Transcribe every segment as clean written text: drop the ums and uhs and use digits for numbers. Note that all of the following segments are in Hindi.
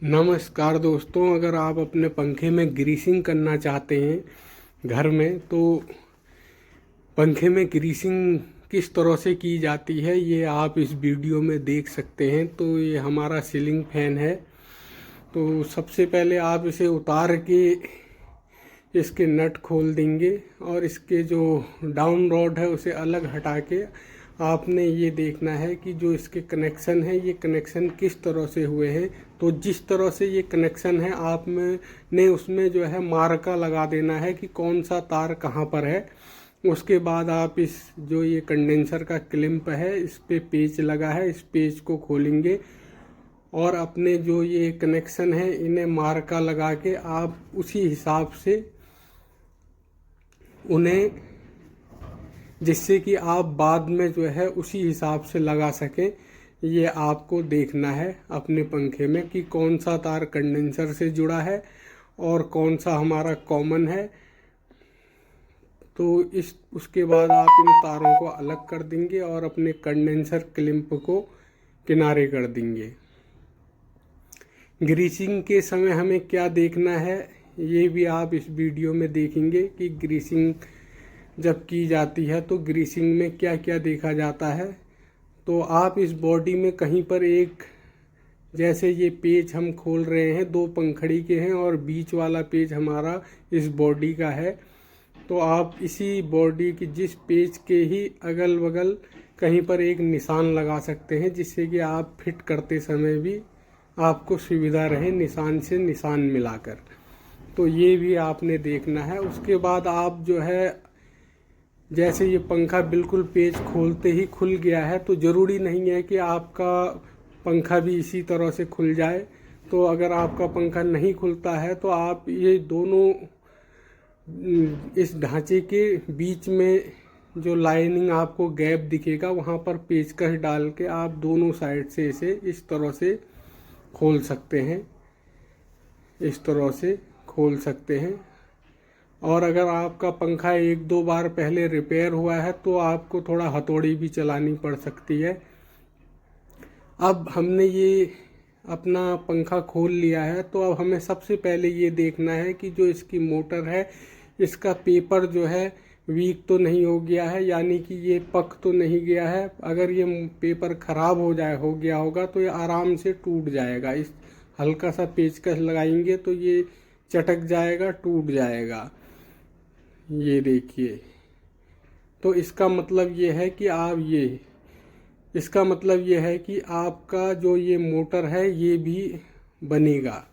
नमस्कार दोस्तों, अगर आप अपने पंखे में ग्रीसिंग करना चाहते हैं घर में, तो पंखे में ग्रीसिंग किस तरह से की जाती है ये आप इस वीडियो में देख सकते हैं। तो ये हमारा सीलिंग फैन है। तो सबसे पहले आप इसे उतार के इसके नट खोल देंगे और इसके जो डाउन रॉड है उसे अलग हटा के आपने ये देखना है कि जो इसके कनेक्शन है ये कनेक्शन किस तरह से हुए हैं। तो जिस तरह से ये कनेक्शन है आप में ने उसमें जो है मार्का लगा देना है कि कौन सा तार कहाँ पर है। उसके बाद आप इस जो ये कंडेंसर का क्लिप है इस पे पेच लगा है, इस पेच को खोलेंगे और अपने जो ये कनेक्शन है इन्हें मार्का लगा के आप उसी हिसाब से उन्हें, जिससे कि आप बाद में जो है उसी हिसाब से लगा सकें। ये आपको देखना है अपने पंखे में कि कौन सा तार कंडेंसर से जुड़ा है और कौन सा हमारा कॉमन है। तो उसके बाद आप इन तारों को अलग कर देंगे और अपने कंडेंसर क्लिप को किनारे कर देंगे। ग्रीसिंग के समय हमें क्या देखना है ये भी आप इस वीडियो में देखेंगे कि ग्रीसिंग जब की जाती है तो ग्रीसिंग में क्या क्या देखा जाता है। तो आप इस बॉडी में कहीं पर एक, जैसे ये पेच हम खोल रहे हैं, दो पंखड़ी के हैं और बीच वाला पेच हमारा इस बॉडी का है। तो आप इसी बॉडी की जिस पेच के ही अगल बगल कहीं पर एक निशान लगा सकते हैं, जिससे कि आप फिट करते समय भी आपको सुविधा रहे निशान से निशान मिलाकर। तो ये भी आपने देखना है। उसके बाद आप जो है, जैसे ये पंखा बिल्कुल पेच खोलते ही खुल गया है, तो ज़रूरी नहीं है कि आपका पंखा भी इसी तरह से खुल जाए। तो अगर आपका पंखा नहीं खुलता है तो आप ये दोनों इस ढांचे के बीच में जो लाइनिंग आपको गैप दिखेगा वहाँ पर पेचकस डाल के आप दोनों साइड से इसे इस तरह से खोल सकते हैं, इस तरह से खोल सकते हैं। और अगर आपका पंखा एक दो बार पहले रिपेयर हुआ है तो आपको थोड़ा हथौड़ी भी चलानी पड़ सकती है। अब हमने ये अपना पंखा खोल लिया है, तो अब हमें सबसे पहले ये देखना है कि जो इसकी मोटर है इसका पेपर जो है वीक तो नहीं हो गया है, यानी कि ये पक तो नहीं गया है। अगर ये पेपर ख़राब हो गया होगा तो ये आराम से टूट जाएगा। इस हल्का सा पेचकस लगाएंगे तो ये चटक जाएगा, टूट जाएगा। ये देखिए, तो इसका मतलब ये है कि इसका मतलब ये है कि आपका जो ये मोटर है ये भी बनेगा।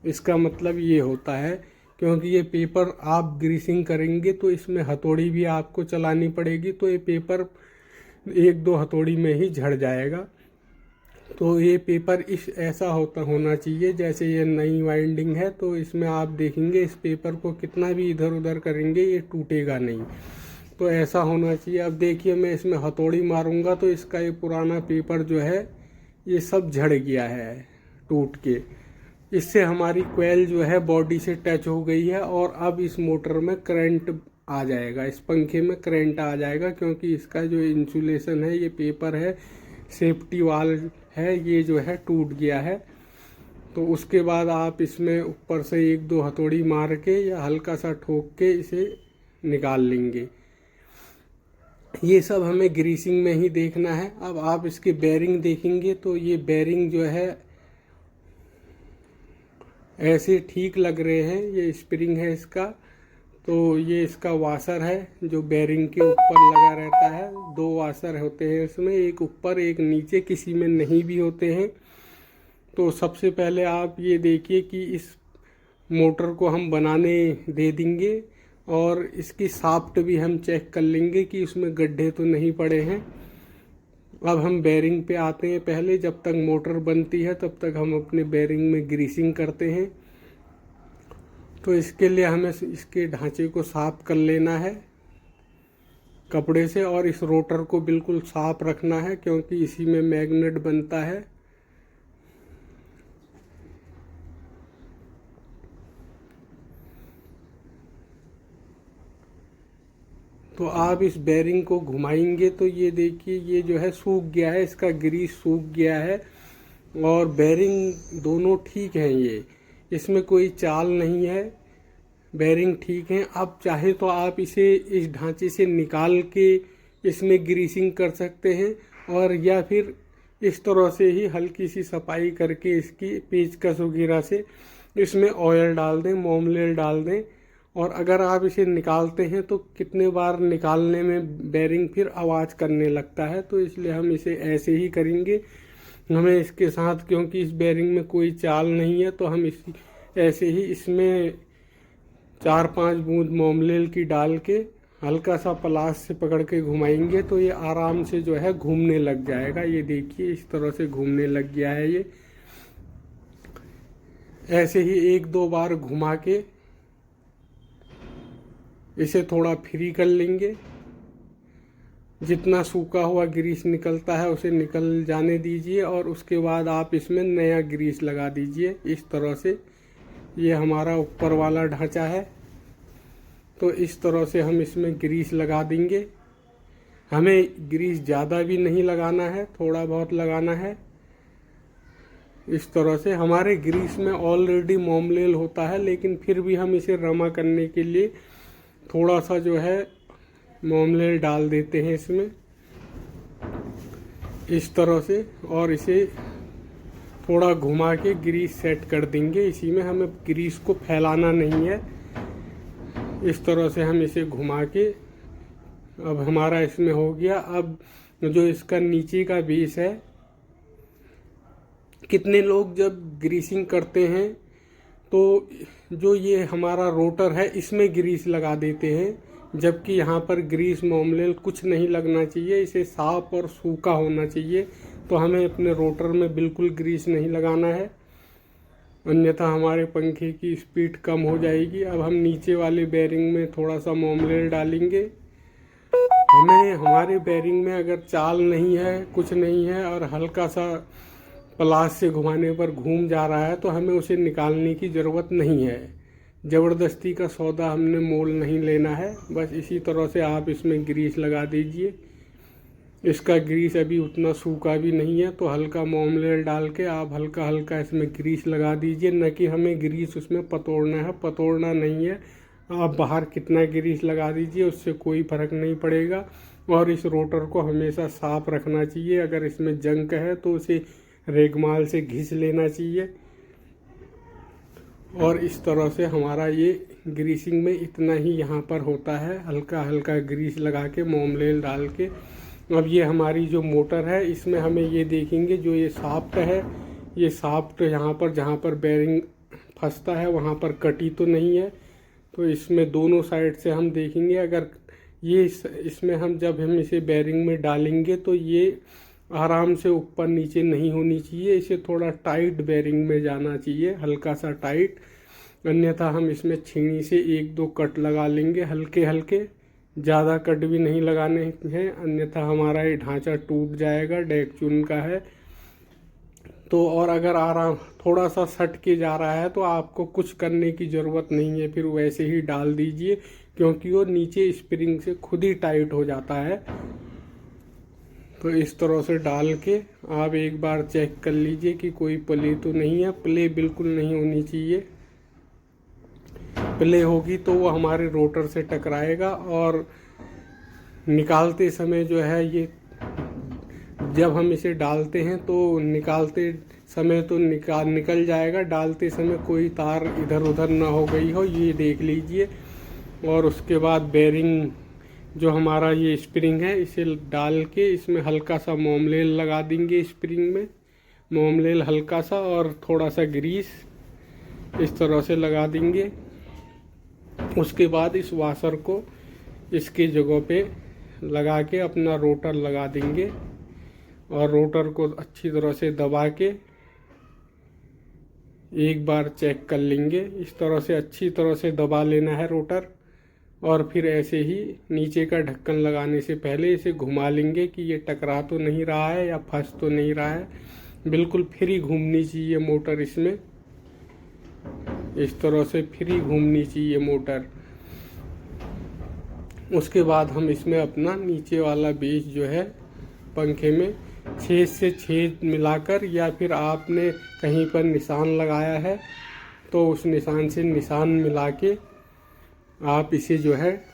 इसका मतलब ये होता है, क्योंकि ये पेपर आप ग्रीसिंग करेंगे तो इसमें हथौड़ी भी आपको चलानी पड़ेगी, तो ये पेपर एक दो हथौड़ी में ही झड़ जाएगा। तो ये पेपर ऐसा होना चाहिए जैसे ये नई वाइंडिंग है, तो इसमें आप देखेंगे इस पेपर को कितना भी इधर उधर करेंगे ये टूटेगा नहीं। तो ऐसा होना चाहिए। अब देखिए, मैं इसमें हथौड़ी मारूंगा तो इसका ये पुराना पेपर जो है ये सब झड़ गया है टूट के। इससे हमारी कोयल जो है बॉडी से टच हो गई है और अब इस मोटर में करंट आ जाएगा, इस पंखे में करंट आ जाएगा, क्योंकि इसका जो इंसुलेशन है, ये पेपर है, सेफ्टी वाल्व है, ये जो है टूट गया है। तो उसके बाद आप इसमें ऊपर से एक दो हथौड़ी मार के या हल्का सा ठोक के इसे निकाल लेंगे। ये सब हमें ग्रीसिंग में ही देखना है। अब आप इसके बेरिंग देखेंगे तो ये बेरिंग जो है ऐसे ठीक लग रहे हैं। ये स्प्रिंग है इसका, तो ये इसका वाशर है जो बेरिंग के ऊपर लगा रहता है। दो वाशर होते हैं इसमें, एक ऊपर एक नीचे, किसी में नहीं भी होते हैं। तो सबसे पहले आप ये देखिए कि इस मोटर को हम बनाने दे देंगे और इसकी शाफ्ट भी हम चेक कर लेंगे कि उसमें गड्ढे तो नहीं पड़े हैं। अब हम बेरिंग पे आते हैं। पहले जब तक मोटर बनती है तब तक हम अपने बेरिंग में ग्रीसिंग करते हैं। तो इसके लिए हमें इसके ढांचे को साफ कर लेना है कपड़े से, और इस रोटर को बिल्कुल साफ रखना है क्योंकि इसी में मैग्नेट बनता है। तो आप इस बेरिंग को घुमाएंगे तो ये देखिए, ये जो है सूख गया है, इसका ग्रीस सूख गया है। और बेरिंग दोनों ठीक हैं, ये इसमें कोई चाल नहीं है, बेरिंग ठीक है। अब चाहे तो आप इसे इस ढांचे से निकाल के इसमें ग्रीसिंग कर सकते हैं, और या फिर इस तरह से ही हल्की सी सफाई करके इसकी पेचकस वगैरह से इसमें ऑयल डाल दें, मोमलेल डाल दें। और अगर आप इसे निकालते हैं तो कितने बार निकालने में बेरिंग फिर आवाज़ करने लगता है, तो इसलिए हम इसे ऐसे ही करेंगे। हमें इसके साथ, क्योंकि इस बेरिंग में कोई चाल नहीं है, तो हम ऐसे ही इसमें 4-5 बूंद मोमलेल की डाल के हल्का सा प्लास से पकड़ के घुमाएंगे तो ये आराम से जो है घूमने लग जाएगा। ये देखिए इस तरह से घूमने लग गया है। ये ऐसे ही 1-2 बार घुमा के इसे थोड़ा फ्री कर लेंगे। जितना सूखा हुआ ग्रीस निकलता है उसे निकल जाने दीजिए, और उसके बाद आप इसमें नया ग्रीस लगा दीजिए इस तरह से। ये हमारा ऊपर वाला ढांचा है, तो इस तरह से हम इसमें ग्रीस लगा देंगे। हमें ग्रीस ज़्यादा भी नहीं लगाना है, थोड़ा बहुत लगाना है। इस तरह से हमारे ग्रीस में ऑलरेडी मोमलेल होता है, लेकिन फिर भी हम इसे रमा करने के लिए थोड़ा सा जो है मोमलेल डाल देते हैं इसमें इस तरह से, और इसे थोड़ा घुमा के ग्रीस सेट कर देंगे। इसी में हमें ग्रीस को फैलाना नहीं है। इस तरह से हम इसे घुमा के, अब हमारा इसमें हो गया। अब जो इसका नीचे का बेस है, कितने लोग जब ग्रीसिंग करते हैं तो जो ये हमारा रोटर है इसमें ग्रीस लगा देते हैं, जबकि यहाँ पर ग्रीस मोमलेल कुछ नहीं लगना चाहिए। इसे साफ और सूखा होना चाहिए, तो हमें अपने रोटर में बिल्कुल ग्रीस नहीं लगाना है, अन्यथा हमारे पंखे की स्पीड कम हो जाएगी। अब हम नीचे वाले बेरिंग में थोड़ा सा मोमलेल डालेंगे। हमें हमारे बेरिंग में अगर चाल नहीं है, कुछ नहीं है, और हल्का सा प्लास से घुमाने पर घूम जा रहा है, तो हमें उसे निकालने की ज़रूरत नहीं है। ज़बरदस्ती का सौदा हमने मोल नहीं लेना है। बस इसी तरह से आप इसमें ग्रीस लगा दीजिए। इसका ग्रीस अभी उतना सूखा भी नहीं है, तो हल्का मोमलेल डाल के आप हल्का हल्का इसमें ग्रीस लगा दीजिए। न कि हमें ग्रीस उसमें पतोड़ना है, पतोड़ना नहीं है। आप बाहर कितना ग्रीस लगा दीजिए, उससे कोई फ़र्क नहीं पड़ेगा। और इस रोटर को हमेशा साफ़ रखना चाहिए। अगर इसमें जंक है तो उसे रेगमाल से घिस लेना चाहिए। और इस तरह से हमारा ये ग्रीसिंग में इतना ही यहाँ पर होता है, हल्का हल्का ग्रीस लगा के मोमलेल डाल के। अब ये हमारी जो मोटर है, इसमें हमें ये देखेंगे जो ये शाफ्ट है, ये शाफ्ट यहाँ पर जहाँ पर बेरिंग फंसता है वहाँ पर कटी तो नहीं है। तो इसमें दोनों साइड से हम देखेंगे। अगर ये इसमें हम जब हम इसे बेरिंग में डालेंगे तो ये आराम से ऊपर नीचे नहीं होनी चाहिए, इसे थोड़ा टाइट बेरिंग में जाना चाहिए, हल्का सा टाइट। अन्यथा हम इसमें छीनी से 1-2 कट लगा लेंगे, हल्के हल्के, ज़्यादा कट भी नहीं लगाने हैं, अन्यथा हमारा ये ढांचा टूट जाएगा। डेक चून का है तो, और अगर आराम थोड़ा सा सट के जा रहा है तो आपको कुछ करने की ज़रूरत नहीं है, फिर वैसे ही डाल दीजिए, क्योंकि वो नीचे स्प्रिंग से खुद ही टाइट हो जाता है। तो इस तरह से डाल के आप एक बार चेक कर लीजिए कि कोई प्ले तो नहीं है। प्ले बिल्कुल नहीं होनी चाहिए, प्ले होगी तो वो हमारे रोटर से टकराएगा, और निकालते समय जो है ये, जब हम इसे डालते हैं तो निकालते समय तो निकल जाएगा, डालते समय कोई तार इधर उधर ना हो गई हो, ये देख लीजिए। और उसके बाद बेरिंग जो हमारा ये स्प्रिंग है, इसे डाल के इसमें हल्का सा मोमलेल लगा देंगे, स्प्रिंग में मोमलेल हल्का सा और थोड़ा सा ग्रीस इस तरह से लगा देंगे। उसके बाद इस वाशर को इसकी जगह पे लगा के अपना रोटर लगा देंगे, और रोटर को अच्छी तरह से दबा के एक बार चेक कर लेंगे। इस तरह से अच्छी तरह से दबा लेना है रोटर, और फिर ऐसे ही नीचे का ढक्कन लगाने से पहले इसे घुमा लेंगे कि ये टकरा तो नहीं रहा है या फंस तो नहीं रहा है। बिल्कुल फ्री घूमनी चाहिए मोटर, इसमें इस तरह से फ्री घूमनी चाहिए मोटर। उसके बाद हम इसमें अपना नीचे वाला बेस जो है पंखे में छेद से छेद मिलाकर, या फिर आपने कहीं पर निशान लगाया है तो उस निशान से निशान मिला के आप इसे जो है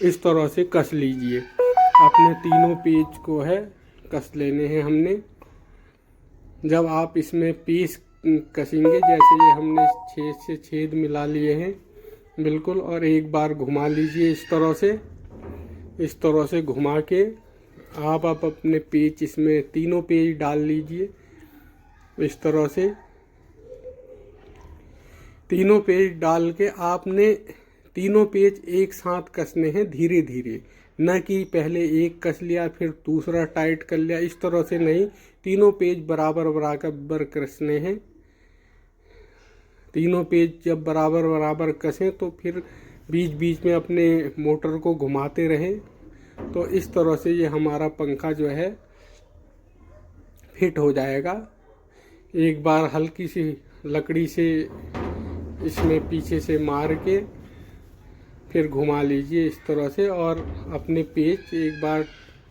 इस तरह से कस लीजिए। अपने तीनों पेज को है कस लेने हैं हमने। जब आप इसमें पीस कसेंगे, जैसे ये हमने छेद से छेद मिला लिए हैं बिल्कुल, और एक बार घुमा लीजिए इस तरह से घुमा के आप अपने पेज इसमें तीनों पेज डाल लीजिए। इस तरह से तीनों पेज डाल के आपने तीनों पेज एक साथ कसने हैं धीरे धीरे, न कि पहले एक कस लिया फिर दूसरा टाइट कर लिया, इस तरह से नहीं। तीनों पेज बराबर बराबर कसने हैं। तीनों पेज जब बराबर बराबर कसें तो फिर बीच बीच में अपने मोटर को घुमाते रहें। तो इस तरह से ये हमारा पंखा जो है फिट हो जाएगा। एक बार हल्की सी लकड़ी से इसमें पीछे से मार के फिर घुमा लीजिए इस तरह से, और अपने पेज एक बार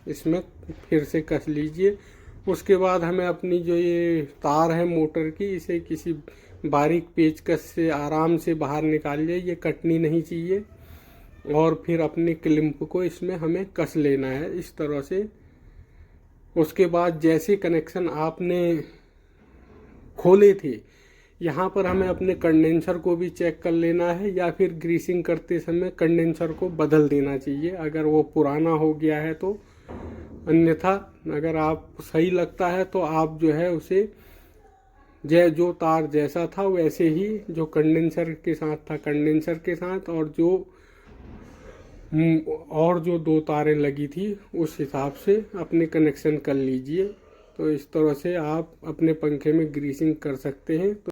इसमें फिर से कस लीजिए। उसके बाद हमें अपनी जो ये तार है मोटर की, इसे किसी बारीक पेचकस से आराम से बाहर निकालिए, ये कटनी नहीं चाहिए। और फिर अपनी क्लिप को इसमें हमें कस लेना है इस तरह से। उसके बाद जैसे कनेक्शन आपने खोले थे, यहाँ पर हमें अपने कंडेंसर को भी चेक कर लेना है, या फिर ग्रीसिंग करते समय कंडेंसर को बदल देना चाहिए अगर वो पुराना हो गया है तो। अन्यथा अगर आप सही लगता है तो आप जो है उसे जो तार जैसा था वैसे ही, जो कंडेंसर के साथ था कंडेंसर के साथ, और जो दो तारें लगी थी उस हिसाब से अपने कनेक्शन कर लीजिए। तो इस तरह से आप अपने पंखे में ग्रीसिंग कर सकते हैं। तो